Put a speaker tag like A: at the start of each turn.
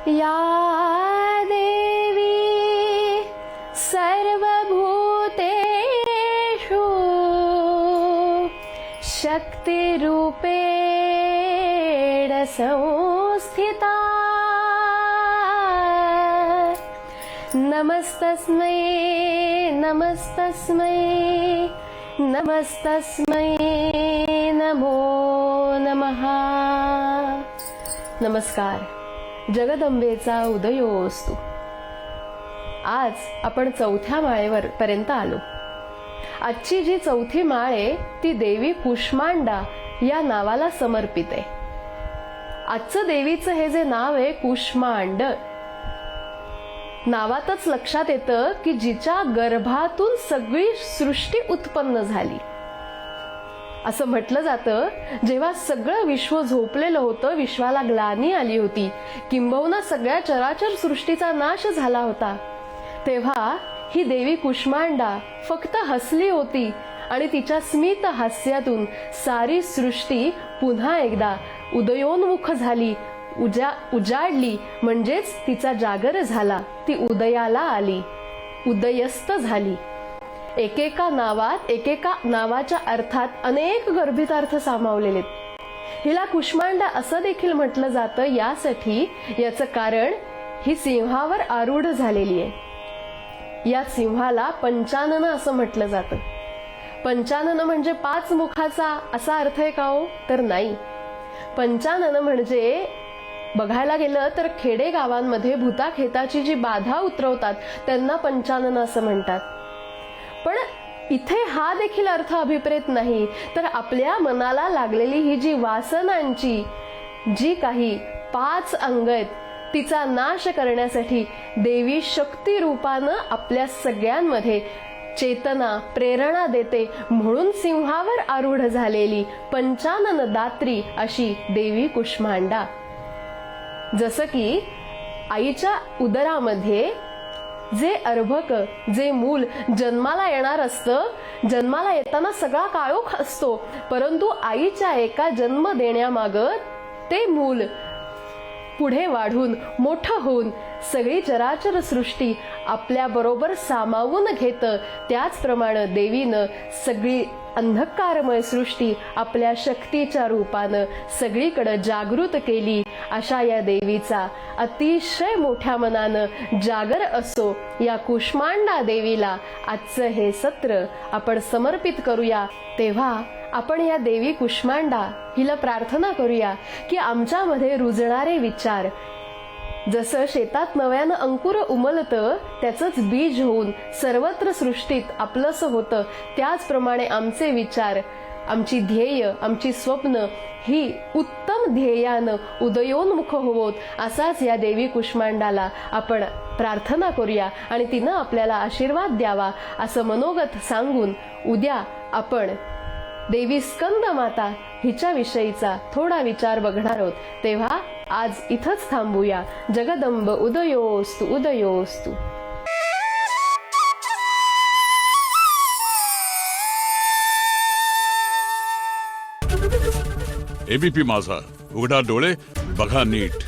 A: या देवी सर्वभूतेषु शक्तिरूपेण संस्थिता नमस्तस्मै नमस्तस्मै नमस्तस्मै नमो नमः। नमस्कार, जगदंबेचा उदयोस्तु। आज आपण चौथ्या माळेवर पर्यंत आलो। आजची जी चौथी माळ आहे ती देवी कुष्मांडा या नावाला समर्पित आहे। आजचं देवीचं हे जे नाव आहे कुष्मांड, नावातच लक्षात येतं की जिच्या गर्भातून सगळी सृष्टी उत्पन्न झाली। असं म्हटलं जातं, जेव्हा सगळं विश्व झोपलेलं होतं, विश्वाला ग्लानी आली होती, किंबहुना सगळ्या चराचर सृष्टीचा नाश झाला होता, तेव्हा ही देवी कुष्मांडा फक्त हसली होती आणि तिच्या स्मित हास्यातून सारी सृष्टी पुन्हा एकदा उदयोन्मुख झाली, उजाडली, म्हणजेच तिचा जागर झाला, ती उदयाला आली, उदयस्त झाली। एकेका नावाच्या अर्थात अनेक गर्भितार्थ सामावलेले। हिला कुष्मांडा असं देखील म्हटलं जातं यासाठी, याचं कारण ही सिंहावर आरूढ झालेली आहे। या सिंहाला पंचानन असं म्हटलं जातं। पंचानन म्हणजे 5 मुखाचा असा अर्थ आहे का हो? तर नाही। पंचानन म्हणजे बघायला गेलं तर खेडे गावांमध्ये भूताखेताची जी बाधा उतरवतात त्यांना पंचानन असं म्हणतात। पण इथे हा देखील अर्थ अभिप्रेत नाही, तर आपल्या मनाला लागलेली ही जी वासनांची जी काही 5 अंग आहेत तिचा नाश करण्यासाठी देवी शक्ती रूपानं आपल्या सगळ्यांमध्ये चेतना प्रेरणा देते, म्हणून सिंहावर आरूढ झालेली पंचानन दात्री अशी देवी कुष्मांडा। जसं की आईच्या उदरामध्ये जे अर्भक, जे मूल जन्माला येणार असतं, जन्माला येताना सगळा काळोख असतो, परंतु आईच्या एका जन्म देण्यामागं ते मूल पुढे वाढून मोठं होऊन सगळी चराचर सृष्टी आपल्या बरोबर सामावून घेतं, त्याचप्रमाणे देवीनं सगळी अंधकारमय सृष्टी आपल्या शक्तीच्या रूपानं सगळीकडे जागृत केली। अशा या देवीचा अतिशय मोठ्या मनानं जागर असो या कुष्मांडा देवीला आजचं हे सत्र आपण समर्पित करूया। तेव्हा आपण या देवी कुष्मांडा हिला प्रार्थना करूया की आमच्यामध्ये रुजणारे विचार, जसं शेतात नव्यानं अंकुर उमलतं त्याचंच बीज होऊन सर्वत्र सृष्टीत आपलंसं होतं, त्याचप्रमाणे आमचे विचार, आमची ध्येय, आमची स्वप्न ही उत्तम ध्येयानं उदयोन्मुख होवोत, असाच या देवी कुष्मांडाला आपण प्रार्थना करूया आणि तिनं आपल्याला आशीर्वाद द्यावा असं मनोगत सांगून उद्या आपण देवी स्कंद माता हिच्या विषयीचा थोडा विचार बघणार आहोत। तेव्हा आज इथंच थांबूया। जगदंब उदयोस्तु उदयोस्तु।
B: एबीपी माझा, उघडा डोळे बघा नीट।